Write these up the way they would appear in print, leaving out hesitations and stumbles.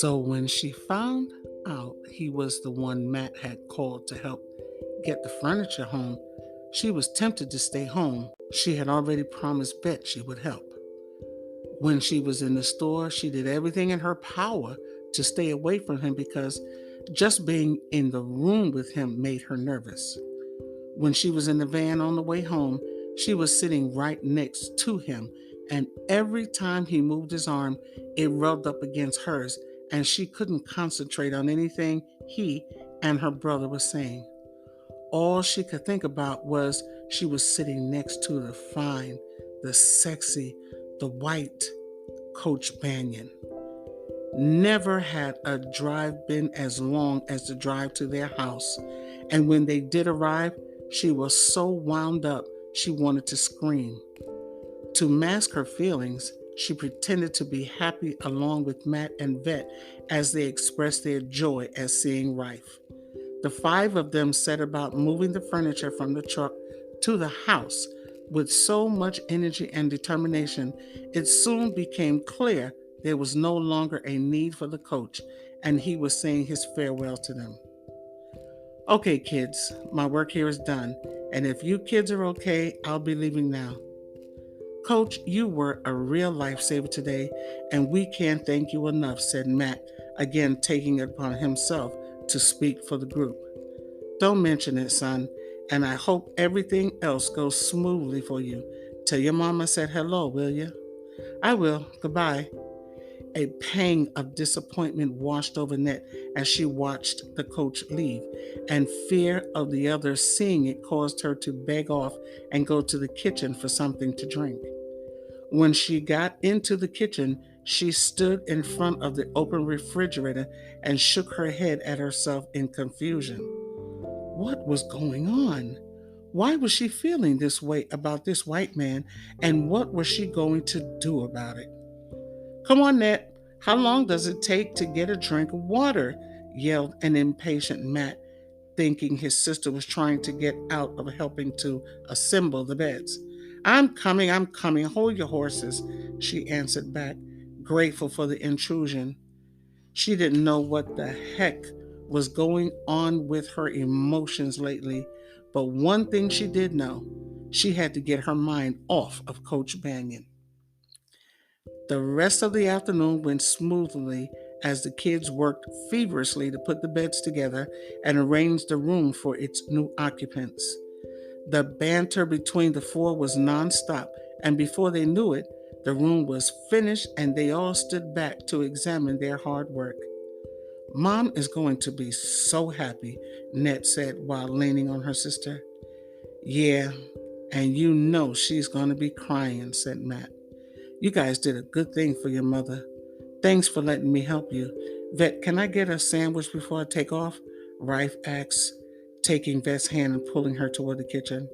So when she found out he was the one Matt had called to help get the furniture home, she was tempted to stay home. She had already promised Bet she would help. When she was in the store, she did everything in her power to stay away from him because just being in the room with him made her nervous. When she was in the van on the way home, she was sitting right next to him, and every time he moved his arm, it rubbed up against hers, and she couldn't concentrate on anything he and her brother were saying. All she could think about was she was sitting next to the fine, the sexy, the white Coach Banyan. Never had a drive been as long as the drive to their house, and when they did arrive, she was so wound up she wanted to scream. To mask her feelings, she pretended to be happy along with Matt and Vet as they expressed their joy at seeing Rife. The five of them set about moving the furniture from the truck to the house with so much energy and determination, it soon became clear there was no longer a need for the coach, and he was saying his farewell to them. Okay, kids, my work here is done, and if you kids are okay, I'll be leaving now. Coach, you were a real lifesaver today, and we can't thank you enough, said Matt, again taking it upon himself to speak for the group. Don't mention it, son, and I hope everything else goes smoothly for you. Tell your mama I said hello, will you? I will. Goodbye. A pang of disappointment washed over Net as she watched the coach leave, and fear of the others seeing it caused her to beg off and go to the kitchen for something to drink. When she got into the kitchen, she stood in front of the open refrigerator and shook her head at herself in confusion. What was going on? Why was she feeling this way about this white man, and what was she going to do about it? Come on, Ned. How long does it take to get a drink of water? Yelled an impatient Matt, thinking his sister was trying to get out of helping to assemble the beds. I'm coming. Hold your horses, she answered back, grateful for the intrusion. She didn't know what the heck was going on with her emotions lately, but one thing she did know, she had to get her mind off of Coach Banyan. The rest of the afternoon went smoothly as the kids worked feverishly to put the beds together and arrange the room for its new occupants. The banter between the four was nonstop, and before they knew it, the room was finished and they all stood back to examine their hard work. Mom is going to be so happy, Ned said while leaning on her sister. Yeah, and you know she's going to be crying, said Matt. You guys did a good thing for your mother. Thanks for letting me help you. Vet, can I get a sandwich before I take off? Rife asked, taking Vet's hand and pulling her toward the kitchen.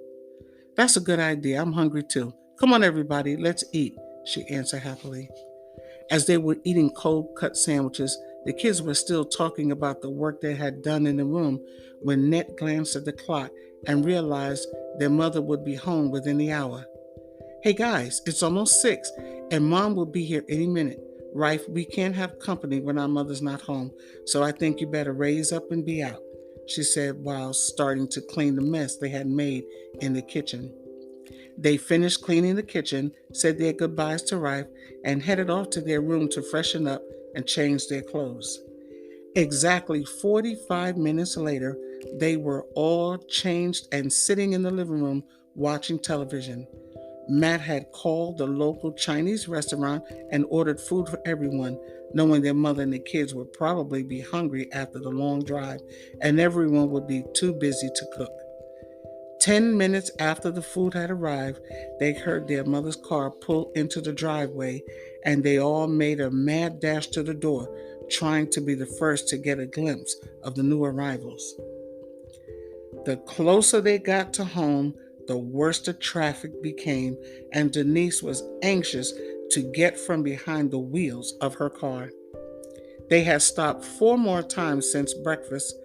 That's a good idea. I'm hungry too. Come on, everybody, let's eat, she answered happily. As they were eating cold cut sandwiches, the kids were still talking about the work they had done in the room when Ned glanced at the clock and realized their mother would be home within the hour. Hey guys, it's almost 6 and Mom will be here any minute. Rife, we can't have company when our mother's not home, so I think you better raise up and be out, she said while starting to clean the mess they had made in the kitchen. They finished cleaning the kitchen, said their goodbyes to Rife, and headed off to their room to freshen up and change their clothes. Exactly 45 minutes later, they were all changed and sitting in the living room watching television. Matt had called the local Chinese restaurant and ordered food for everyone, knowing their mother and the kids would probably be hungry after the long drive, and everyone would be too busy to cook. 10 minutes after the food had arrived, they heard their mother's car pull into the driveway, and they all made a mad dash to the door, trying to be the first to get a glimpse of the new arrivals. The closer they got to home, the worse the traffic became, and Denise was anxious to get from behind the wheels of her car. They had stopped 4 more times since breakfast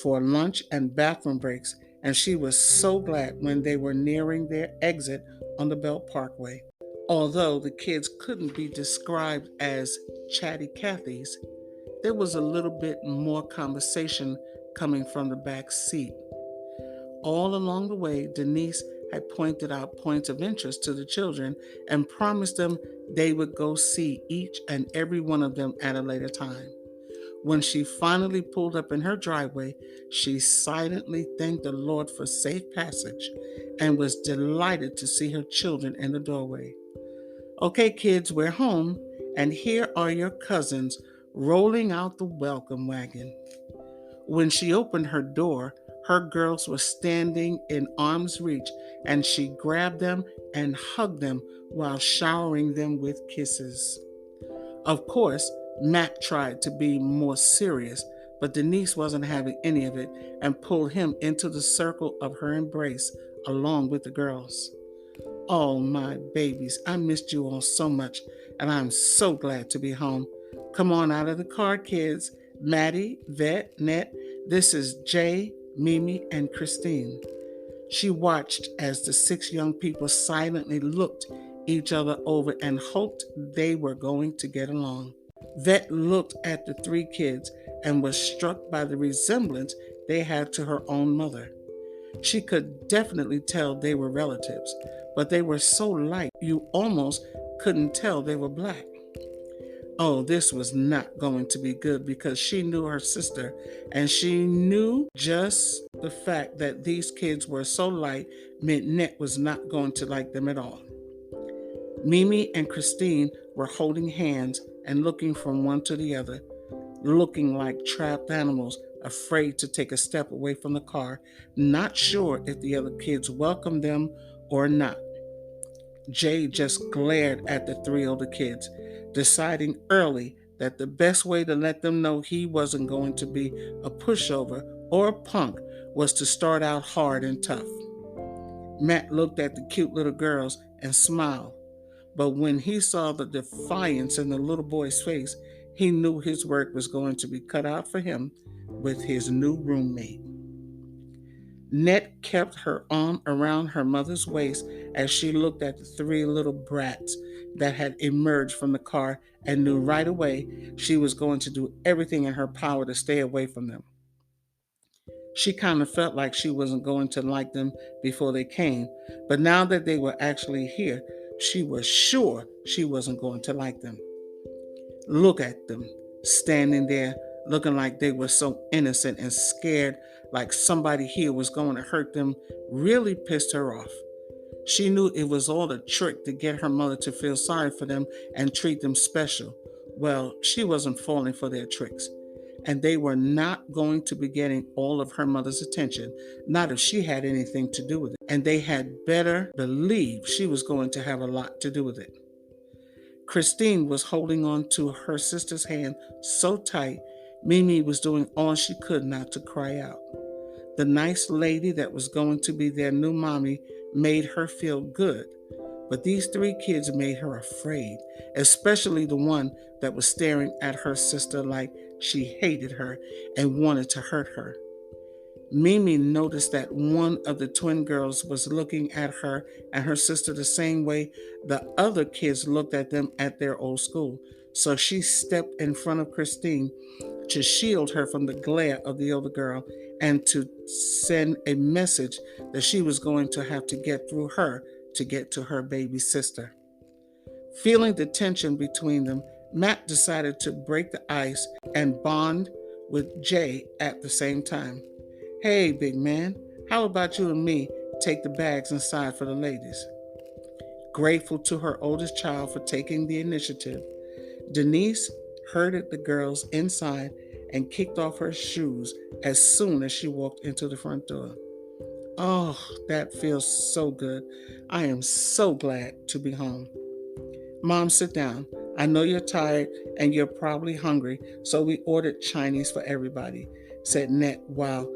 for lunch and bathroom breaks, and she was so glad when they were nearing their exit on the Belt Parkway. Although the kids couldn't be described as chatty Cathys, There was a little bit more conversation coming from the back seat. All along the way, Denise had pointed out points of interest to the children and promised them they would go see each and every one of them at a later time. When she finally pulled up in her driveway, she silently thanked the Lord for safe passage and was delighted to see her children in the doorway. Okay, kids, we're home, and here are your cousins rolling out the welcome wagon. When she opened her door, her girls were standing in arm's reach, and she grabbed them and hugged them while showering them with kisses. Of course, Matt tried to be more serious, but Denise wasn't having any of it and pulled him into the circle of her embrace along with the girls. Oh, my babies, I missed you all so much, and I'm so glad to be home. Come on out of the car, kids. Maddie, Vet, Net, this is Jay, Mimi, and Christine. She watched as the six young people silently looked each other over and hoped they were going to get along. Vet looked at the three kids and was struck by the resemblance they had to her own mother. She could definitely tell they were relatives, but they were so light you almost couldn't tell they were black. Oh, this was not going to be good because she knew her sister, and she knew just the fact that these kids were so light meant Net was not going to like them at all. Mimi and Christine were holding hands and looking from one to the other, looking like trapped animals, afraid to take a step away from the car, not sure if the other kids welcomed them or not. Jay just glared at the three older kids, deciding early that the best way to let them know he wasn't going to be a pushover or a punk was to start out hard and tough. Matt looked at the cute little girls and smiled, but when he saw the defiance in the little boy's face, he knew his work was going to be cut out for him with his new roommate. Net kept her arm around her mother's waist as she looked at the three little brats that had emerged from the car and knew right away she was going to do everything in her power to stay away from them. She kind of felt like she wasn't going to like them before they came, but now that they were actually here, she was sure she wasn't going to like them. Look at them, standing there looking like they were so innocent and scared like somebody here was going to hurt them, really pissed her off. She knew it was all a trick to get her mother to feel sorry for them and treat them special. Well, she wasn't falling for their tricks, and they were not going to be getting all of her mother's attention, not if she had anything to do with it. And they had better believe she was going to have a lot to do with it. Christine was holding on to her sister's hand so tight, Mimi was doing all she could not to cry out. The nice lady that was going to be their new mommy made her feel good, but these three kids made her afraid, especially the one that was staring at her sister like she hated her and wanted to hurt her. Mimi noticed that one of the twin girls was looking at her and her sister the same way the other kids looked at them at their old school. So she stepped in front of Christine to shield her from the glare of the older girl and to send a message that she was going to have to get through her to get to her baby sister. Feeling the tension between them, Matt decided to break the ice and bond with Jay at the same time. Hey, big man, how about you and me take the bags inside for the ladies? Grateful to her oldest child for taking the initiative, Denise herded the girls inside and kicked off her shoes as soon as she walked into the front door. Oh, that feels so good. I am so glad to be home. Mom, sit down. I know you're tired and you're probably hungry, so we ordered Chinese for everybody, said Net while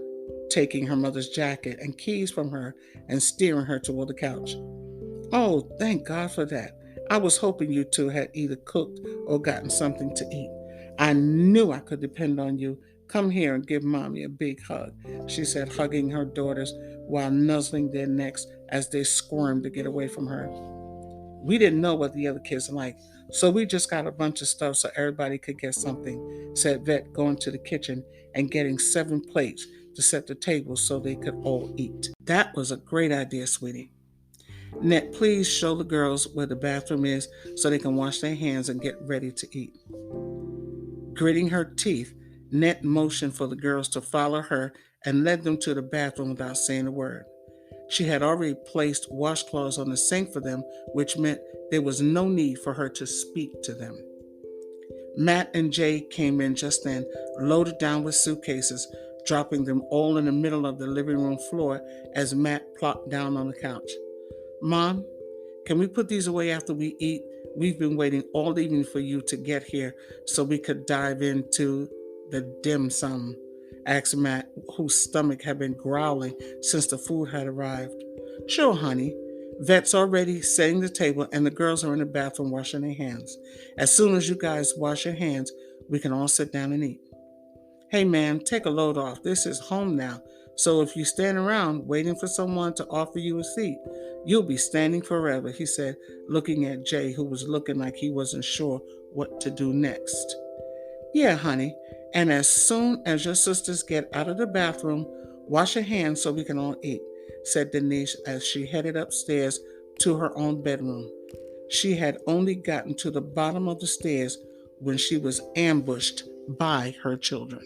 taking her mother's jacket and keys from her and steering her toward the couch. Oh, thank God for that. I was hoping you two had either cooked or gotten something to eat. I knew I could depend on you. Come here and give Mommy a big hug, she said, hugging her daughters while nuzzling their necks as they squirmed to get away from her. We didn't know what the other kids like, so we just got a bunch of stuff so everybody could get something, said Vet, going to the kitchen and getting 7 plates to set the table so they could all eat. That was a great idea, sweetie. Net, please show the girls where the bathroom is so they can wash their hands and get ready to eat. Gritting her teeth, Net motioned for the girls to follow her and led them to the bathroom without saying a word. She had already placed washcloths on the sink for them, which meant there was no need for her to speak to them. Matt and Jay came in just then, loaded down with suitcases, dropping them all in the middle of the living room floor as Matt plopped down on the couch. Mom, can we put these away after we eat? We've been waiting all evening for you to get here so we could dive into the dim sum, asked Matt, whose stomach had been growling since the food had arrived. Sure, honey. Vet's already setting the table and the girls are in the bathroom washing their hands. As soon as you guys wash your hands, we can all sit down and eat. Hey man, take a load off. This is home now. So if you stand around waiting for someone to offer you a seat, you'll be standing forever, he said, looking at Jay, who was looking like he wasn't sure what to do next. Yeah, honey. And as soon as your sisters get out of the bathroom, wash your hands so we can all eat, said Denise as she headed upstairs to her own bedroom. She had only gotten to the bottom of the stairs when she was ambushed by her children.